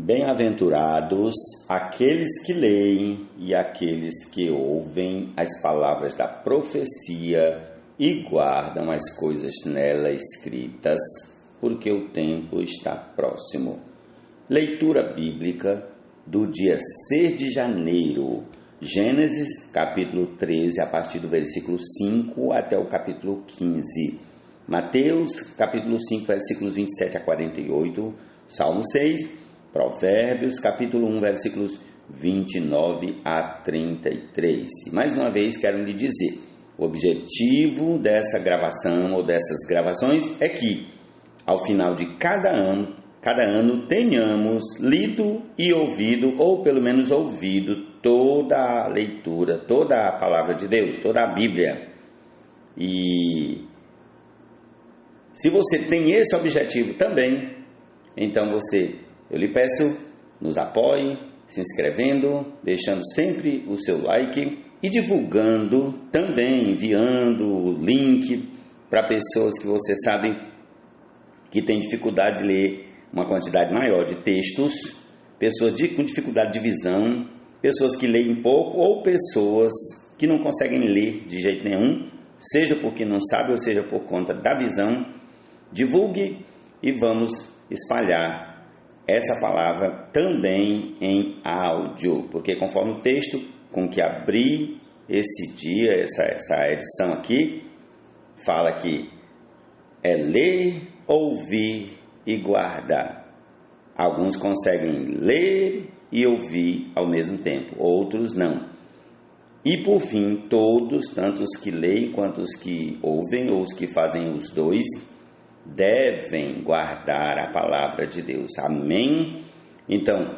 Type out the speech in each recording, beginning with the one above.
Bem-aventurados aqueles que leem e aqueles que ouvem as palavras da profecia e guardam as coisas nela escritas, porque o tempo está próximo. Leitura bíblica do dia 6 de janeiro, Gênesis capítulo 13, a partir do versículo 5 até o capítulo 15. Mateus capítulo 5, versículos 27 a 48, Salmo 6, Provérbios, capítulo 1, versículos 29 a 33. E mais uma vez quero lhe dizer, o objetivo dessa gravação ou dessas gravações é que, ao final de cada ano tenhamos lido e ouvido, ou pelo menos ouvido, toda a leitura, toda a palavra de Deus, toda a Bíblia. E se você tem esse objetivo também, então eu lhe peço, nos apoie, se inscrevendo, deixando sempre o seu like e divulgando também, enviando o link para pessoas que você sabe que tem dificuldade de ler uma quantidade maior de textos, pessoas com dificuldade de visão, pessoas que leem pouco ou pessoas que não conseguem ler de jeito nenhum, seja porque não sabe ou seja por conta da visão. Divulgue e vamos espalhar essa palavra também em áudio, porque conforme o texto com que abri esse dia, essa edição aqui, fala que é ler, ouvir e guardar. Alguns conseguem ler e ouvir ao mesmo tempo, outros não. E por fim, todos, tanto os que leem quanto os que ouvem, ou os que fazem os dois, devem guardar a palavra de Deus. Amém? Então,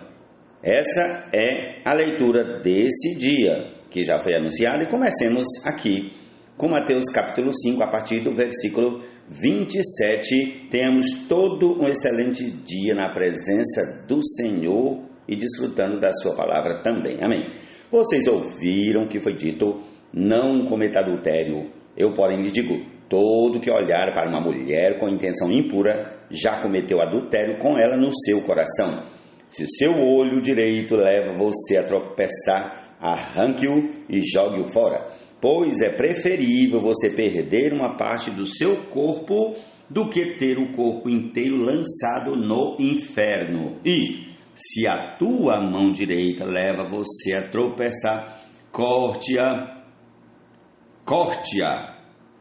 essa é a leitura desse dia, que já foi anunciada, e comecemos aqui com Mateus capítulo 5, a partir do versículo 27. Tenhamos todo um excelente dia na presença do Senhor e desfrutando da sua palavra também. Amém? Vocês ouviram que foi dito, não cometa adultério. Eu, porém, lhes digo, todo que olhar para uma mulher com intenção impura, já cometeu adultério com ela no seu coração. Se o seu olho direito leva você a tropeçar, arranque-o e jogue-o fora. Pois é preferível você perder uma parte do seu corpo do que ter o corpo inteiro lançado no inferno. E, se a tua mão direita leva você a tropeçar, corte-a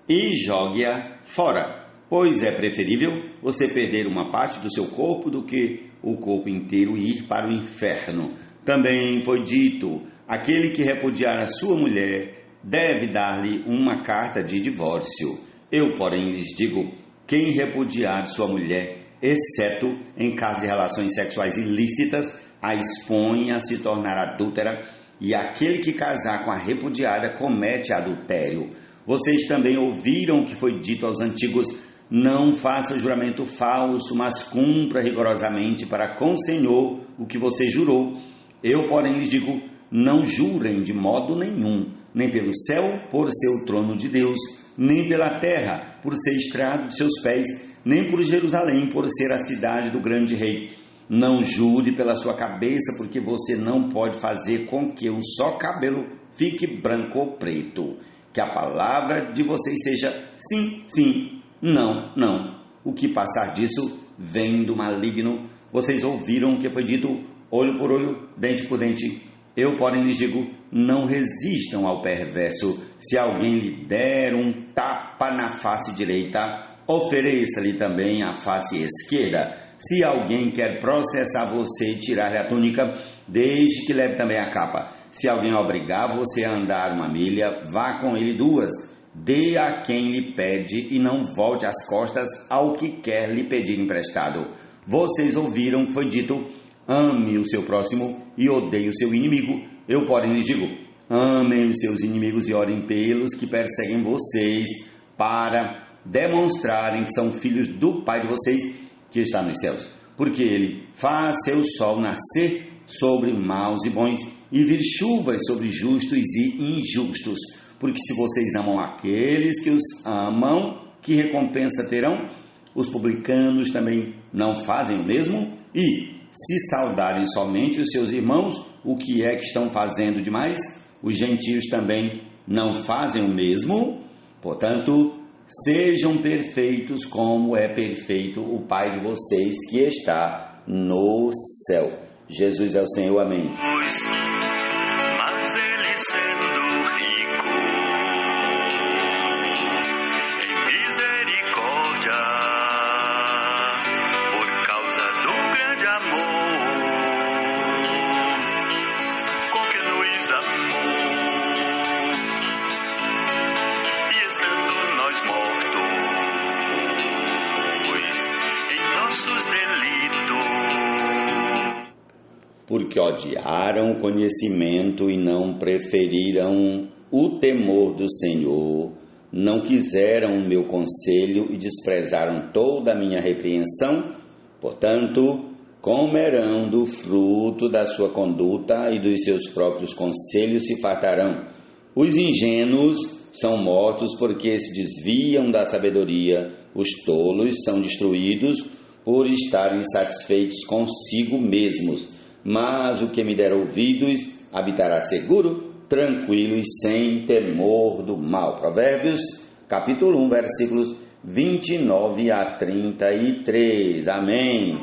e jogue-a fora, pois é preferível você perder uma parte do seu corpo do que o corpo inteiro ir para o inferno. Também foi dito, aquele que repudiar a sua mulher deve dar-lhe uma carta de divórcio. Eu, porém, lhes digo, quem repudiar sua mulher, exceto em caso de relações sexuais ilícitas, a expõe a se tornar adúltera, e aquele que casar com a repudiada comete adultério. Vocês também ouviram o que foi dito aos antigos, não faça juramento falso, mas cumpra rigorosamente para com o Senhor o que você jurou. Eu, porém, lhes digo, não jurem de modo nenhum, nem pelo céu, por ser o trono de Deus, nem pela terra, por ser estrado de seus pés, nem por Jerusalém, por ser a cidade do grande rei. Não jure pela sua cabeça, porque você não pode fazer com que um só cabelo fique branco ou preto. Que a palavra de vocês seja sim, sim, não, não. O que passar disso vem do maligno. Vocês ouviram o que foi dito, olho por olho, dente por dente. Eu, porém, lhes digo, não resistam ao perverso. Se alguém lhe der um tapa na face direita, ofereça-lhe também a face esquerda. Se alguém quer processar você e tirar-lhe a túnica, deixe que leve também a capa. Se alguém obrigar você a andar uma milha, vá com ele 2. Dê a quem lhe pede e não volte as costas ao que quer lhe pedir emprestado. Vocês ouviram que foi dito, ame o seu próximo e odeie o seu inimigo. Eu, porém, lhes digo, amem os seus inimigos e orem pelos que perseguem vocês, para demonstrarem que são filhos do Pai de vocês que está nos céus. Porque ele faz seu sol nascer sobre maus e bons e vir chuvas sobre justos e injustos. Porque se vocês amam aqueles que os amam, que recompensa terão? Os publicanos também não fazem o mesmo? E se saudarem somente os seus irmãos, o que é que estão fazendo demais? Os gentios também não fazem o mesmo? Portanto, sejam perfeitos como é perfeito o Pai de vocês que está no céu. Jesus é o Senhor, amém. Mas ele sendo rico em misericórdia, por causa do grande amor com que nos amou, e estando nós mortos em nossos delitos, porque odiaram o conhecimento e não preferiram o temor do Senhor, não quiseram o meu conselho e desprezaram toda a minha repreensão, portanto, comerão do fruto da sua conduta e dos seus próprios conselhos se fartarão. Os ingênuos são mortos porque se desviam da sabedoria, os tolos são destruídos por estarem satisfeitos consigo mesmos. Mas o que me der ouvidos habitará seguro, tranquilo e sem temor do mal. Provérbios, capítulo 1, versículos 29 a 33. Amém.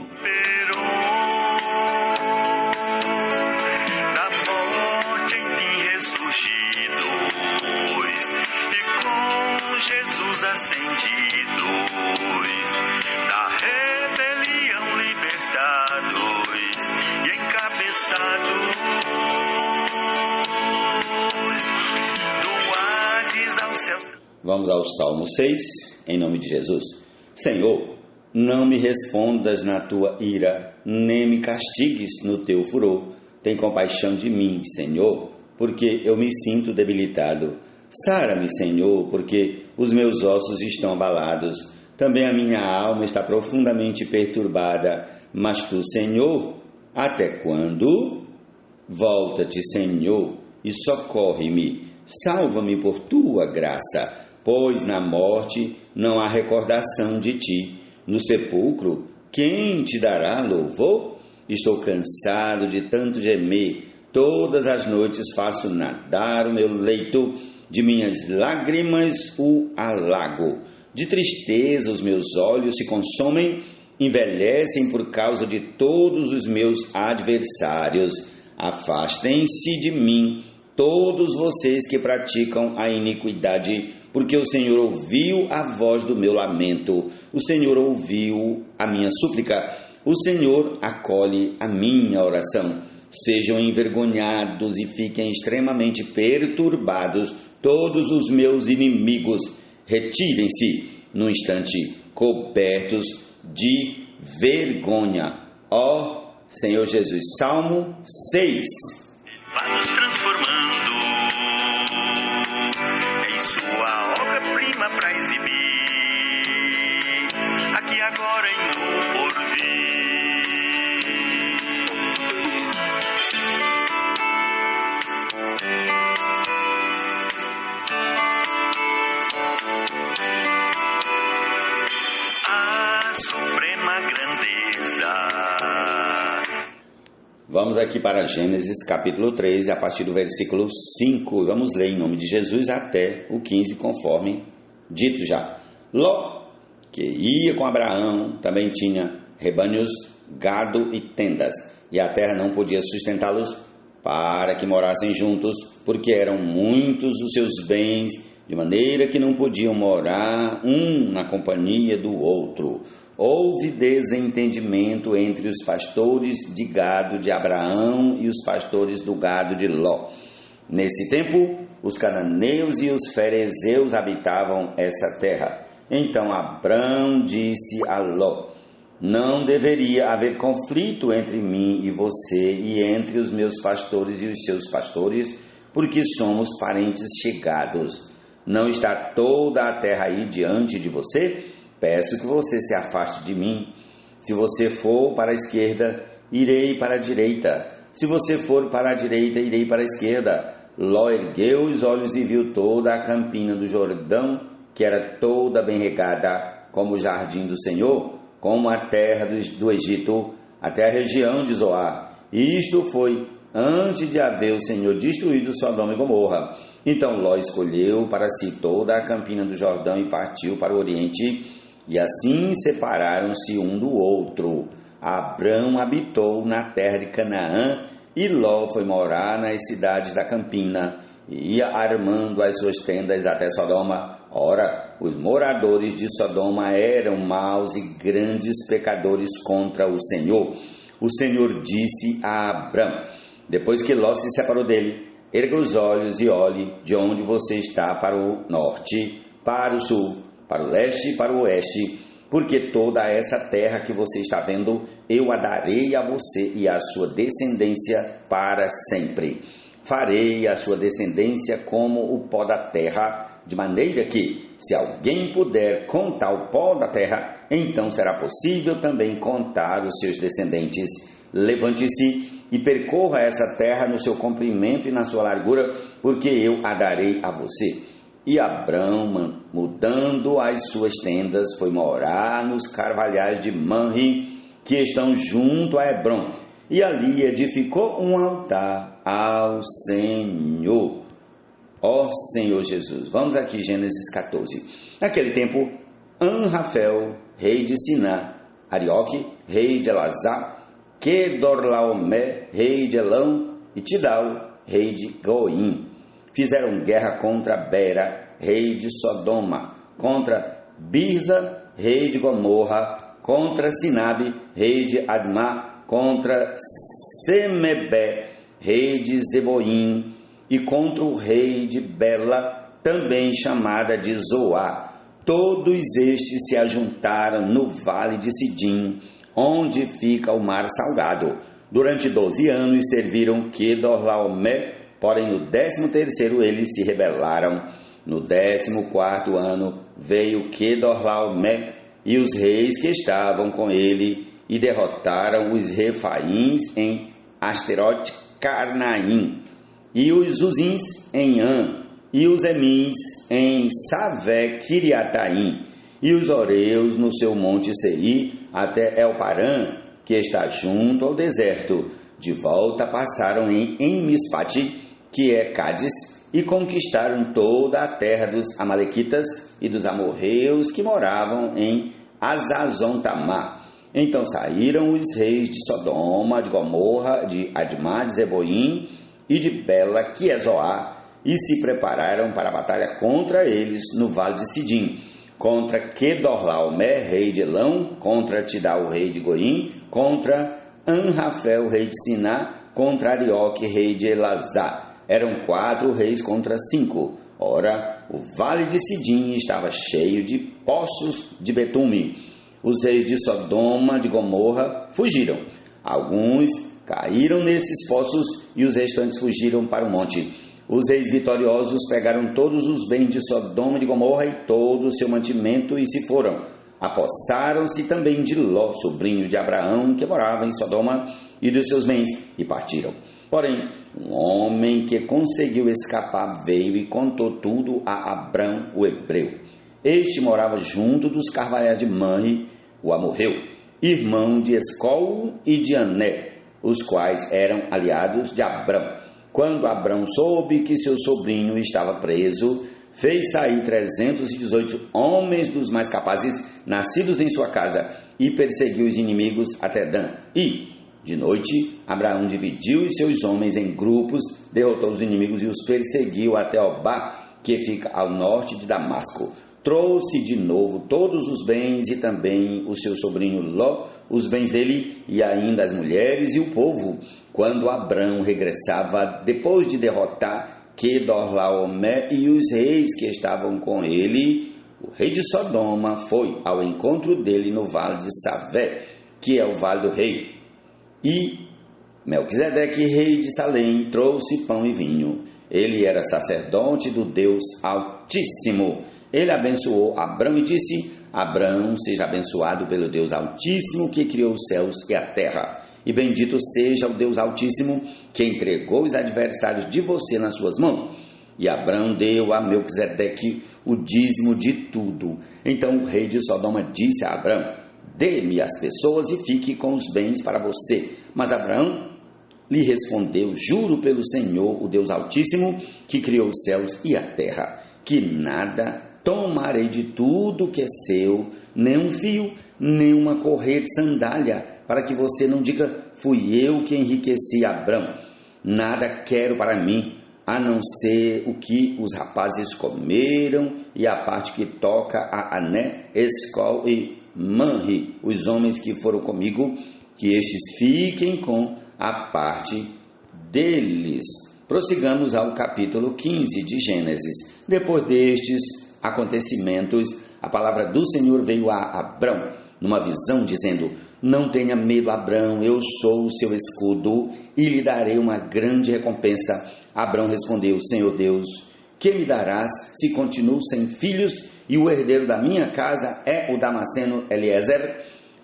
Da morte enfim ressurgidos, e com Jesus ascendidos, da rebelião libertados e encabeçados, do Hades aos céus. Vamos ao Salmo 6, em nome de Jesus. Senhor, não me respondas na tua ira, nem me castigues no teu furor. Tem compaixão de mim, Senhor, porque eu me sinto debilitado. Sara-me, Senhor, porque os meus ossos estão abalados. Também a minha alma está profundamente perturbada. Mas tu, Senhor, até quando? Volta-te, Senhor, e socorre-me. Salva-me por tua graça, pois na morte não há recordação de ti. No sepulcro, quem te dará louvor? Estou cansado de tanto gemer. Todas as noites faço nadar o meu leito, de minhas lágrimas o alago. De tristeza os meus olhos se consomem, envelhecem por causa de todos os meus adversários. Afastem-se de mim, todos vocês que praticam a iniquidade, porque o Senhor ouviu a voz do meu lamento, o Senhor ouviu a minha súplica, o Senhor acolhe a minha oração. Sejam envergonhados e fiquem extremamente perturbados todos os meus inimigos. Retirem-se num instante, cobertos de vergonha. Ó Senhor Jesus. Salmo 6. Vai nos transformando em sua obra-prima para exibir, aqui agora e no porvir. A suprema grandeza. Vamos aqui para Gênesis capítulo 3, a partir do versículo 5. Vamos ler em nome de Jesus até o 15, conforme dito já. Ló, que ia com Abraão, também tinha rebanhos, gado e tendas, e a terra não podia sustentá-los para que morassem juntos, porque eram muitos os seus bens, de maneira que não podiam morar um na companhia do outro. Houve desentendimento entre os pastores de gado de Abraão e os pastores do gado de Ló. Nesse tempo, os cananeus e os ferezeus habitavam essa terra. Então Abrão disse a Ló: não deveria haver conflito entre mim e você e entre os meus pastores e os seus pastores, porque somos parentes chegados. Não está toda a terra aí diante de você? Peço que você se afaste de mim. Se você for para a esquerda, irei para a direita. Se você for para a direita, irei para a esquerda. Ló ergueu os olhos e viu toda a campina do Jordão, que era toda bem regada, como o jardim do Senhor, como a terra do Egito, até a região de Zoar. Isto foi antes de haver o Senhor destruído Sodoma e Gomorra. Então Ló escolheu para si toda a campina do Jordão e partiu para o oriente, e assim separaram-se um do outro. Abrão habitou na terra de Canaã, e Ló foi morar nas cidades da campina, e ia armando as suas tendas até Sodoma. Ora, os moradores de Sodoma eram maus e grandes pecadores contra o Senhor. O Senhor disse a Abrão, depois que Ló se separou dele: erga os olhos e olhe de onde você está, para o norte, para o sul, para o leste e para o oeste, porque toda essa terra que você está vendo, eu a darei a você e à sua descendência para sempre. Farei a sua descendência como o pó da terra, de maneira que, se alguém puder contar o pó da terra, então será possível também contar os seus descendentes. Levante-se e percorra essa terra no seu comprimento e na sua largura, porque eu a darei a você. E Abrão, mudando as suas tendas, foi morar nos carvalhais de Manre, que estão junto a Hebrom, e ali edificou um altar ao Senhor. Ó Senhor Jesus. Vamos aqui, Gênesis 14. Naquele tempo, Anrafel, rei de Siná, Arioque, rei de Elazar, Kedorlaomé, rei de Elão, e Tidal, rei de Goim, fizeram guerra contra Bera, rei de Sodoma, contra Birza, rei de Gomorra, contra Sinabe, rei de Admá, contra Semebé, rei de Zeboim, e contra o rei de Bela, também chamada de Zoar. Todos estes se ajuntaram no vale de Sidim, onde fica o mar salgado. Durante 12 anos serviram Kedorlaomé, porém no 13º eles se rebelaram. No 14º ano veio Kedorlaomé e os reis que estavam com ele, e derrotaram os Refaíns em Asterote Carnaim, e os Uzins em An, e os Emins em Savé Kiriataim, e os Oreus no seu monte Seir, até Elparã, que está junto ao deserto. De volta passaram em Mispate, que é Cádiz, e conquistaram toda a terra dos Amalequitas e dos amorreus que moravam em Azazontamá. Então saíram os reis de Sodoma, de Gomorra, de Admá, de Zeboim e de Bela, que é Zoar, e se prepararam para a batalha contra eles no vale de Sidim, contra Kedorlaomé, rei de Elão, contra Tidal, rei de Goim, contra Anrafel, rei de Siná, contra Arioque, rei de Elazar. Eram 4 reis contra 5. Ora, o vale de Sidim estava cheio de poços de betume. Os reis de Sodoma, de Gomorra, fugiram. Alguns caíram nesses poços e os restantes fugiram para o monte. Os reis vitoriosos pegaram todos os bens de Sodoma e de Gomorra e todo o seu mantimento e se foram. Apossaram-se também de Ló, sobrinho de Abraão, que morava em Sodoma, e dos seus bens, e partiram. Porém, um homem que conseguiu escapar veio e contou tudo a Abrão, o hebreu. Este morava junto dos carvalhais de Manre, o amorreu, irmão de Escol e de Ané, os quais eram aliados de Abrão. Quando Abrão soube que seu sobrinho estava preso, fez sair 318 homens dos mais capazes, nascidos em sua casa, e perseguiu os inimigos até Dan. E, de noite, Abraão dividiu os seus homens em grupos, derrotou os inimigos e os perseguiu até Obá, que fica ao norte de Damasco. Trouxe de novo todos os bens e também o seu sobrinho Ló, os bens dele e ainda as mulheres e o povo. Quando Abrão regressava, depois de derrotar Kedorlaomé e os reis que estavam com ele, o rei de Sodoma foi ao encontro dele no vale de Savé, que é o vale do rei. E Melquisedeque, rei de Salém, trouxe pão e vinho. Ele era sacerdote do Deus Altíssimo. Ele abençoou Abrão e disse: Abrão, seja abençoado pelo Deus Altíssimo, que criou os céus e a terra. E bendito seja o Deus Altíssimo, que entregou os adversários de você nas suas mãos. E Abrão deu a Melquisedeque o dízimo de tudo. Então o rei de Sodoma disse a Abrão: dê-me as pessoas e fique com os bens para você. Mas Abraão lhe respondeu: juro pelo Senhor, o Deus Altíssimo, que criou os céus e a terra, que nada tomarei de tudo que é seu, nem um fio, nem uma correia de sandália, para que você não diga: fui eu que enriqueci Abrão. Nada quero para mim, a não ser o que os rapazes comeram e a parte que toca a Ané, Escol e Manre, os homens que foram comigo, que estes fiquem com a parte deles. Prossigamos ao capítulo 15 de Gênesis. Depois destes acontecimentos, a palavra do Senhor veio a Abrão numa visão, dizendo: não tenha medo, Abrão, eu sou o seu escudo e lhe darei uma grande recompensa. Abrão respondeu: Senhor Deus, que me darás se continuo sem filhos e o herdeiro da minha casa é o Damasceno Eliezer?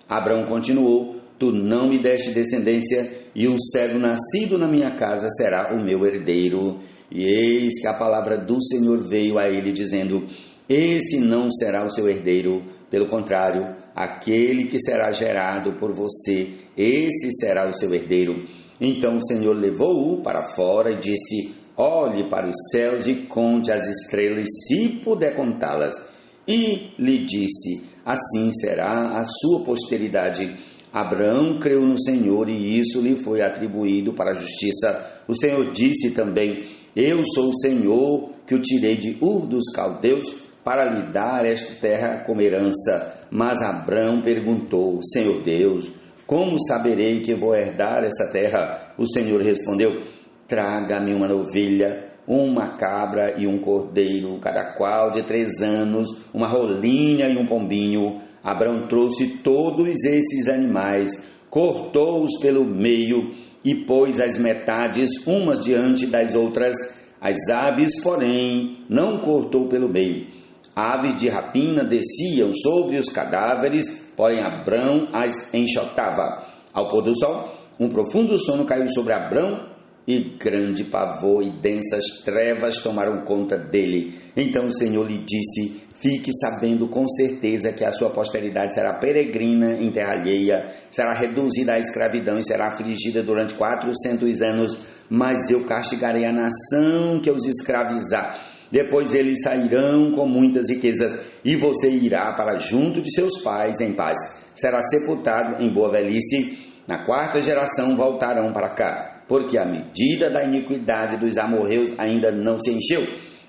Abrão continuou: tu não me deste descendência e um servo nascido na minha casa será o meu herdeiro. E eis que a palavra do Senhor veio a ele dizendo: esse não será o seu herdeiro, pelo contrário, aquele que será gerado por você, esse será o seu herdeiro. Então o Senhor levou-o para fora e disse: olhe para os céus e conte as estrelas, se puder contá-las. E lhe disse: assim será a sua posteridade. Abraão creu no Senhor e isso lhe foi atribuído para a justiça. O Senhor disse também: eu sou o Senhor que o tirei de Ur dos Caldeus para lhe dar esta terra como herança. Mas Abrão perguntou: Senhor Deus, como saberei que vou herdar essa terra? O Senhor respondeu: traga-me uma novilha, uma cabra e um cordeiro, cada qual de 3 anos, uma rolinha e um pombinho. Abrão trouxe todos esses animais, cortou-os pelo meio e pôs as metades umas diante das outras. As aves, porém, não cortou pelo meio. Aves de rapina desciam sobre os cadáveres, porém Abrão as enxotava. Ao pôr do sol, um profundo sono caiu sobre Abrão, e grande pavor e densas trevas tomaram conta dele. Então o Senhor lhe disse: fique sabendo com certeza que a sua posteridade será peregrina em terra alheia, será reduzida à escravidão e será afligida durante 400 anos, mas eu castigarei a nação que os escravizar. Depois eles sairão com muitas riquezas, e você irá para junto de seus pais em paz. Será sepultado em boa velhice. Na 4ª geração voltarão para cá, porque a medida da iniquidade dos amorreus ainda não se encheu.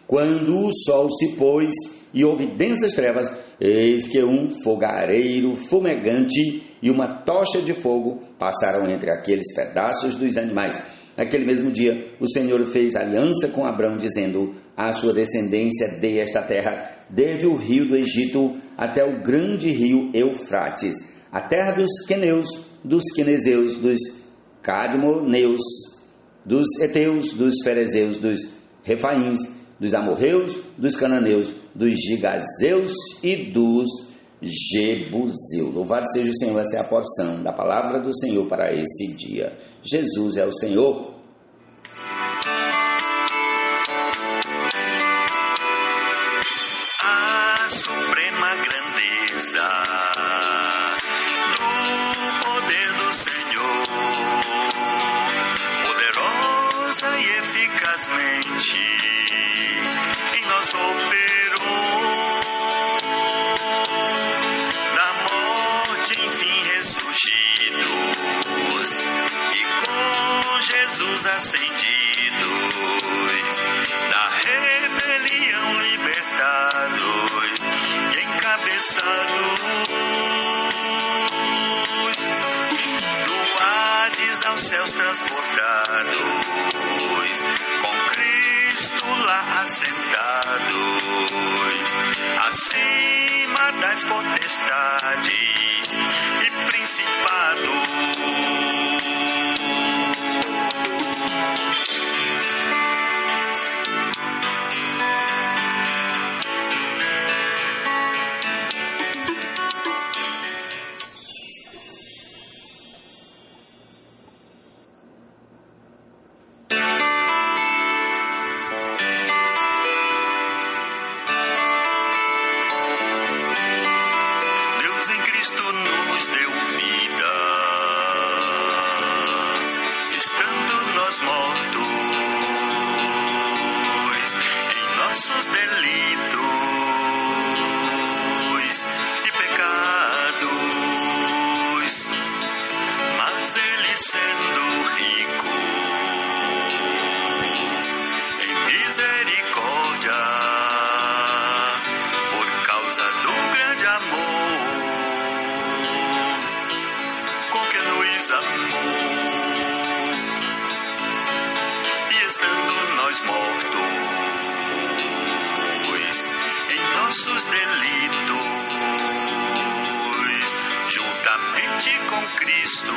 Quando o sol se pôs e houve densas trevas, eis que um fogareiro fumegante e uma tocha de fogo passaram entre aqueles pedaços dos animais. Naquele mesmo dia, o Senhor fez aliança com Abrão, dizendo: a sua descendência dê esta terra, desde o rio do Egito até o grande rio Eufrates, a terra dos queneus, dos quenezeus, dos cadmoneus, dos heteus, dos ferezeus, dos refaíns, dos amorreus, dos cananeus, dos gigazeus e dos jebuseus. Louvado seja o Senhor, essa é a porção da palavra do Senhor para esse dia. Jesus é o Senhor. A suprema grandeza do poder do Senhor, poderosa e eficazmente em nós operou, da morte enfim ressurgidos, e com Jesus delitos e pecados, mas ele sendo rico em misericórdia, por causa do grande amor com que nos amou, e estando nós mortos em nossos delitos, juntamente com Cristo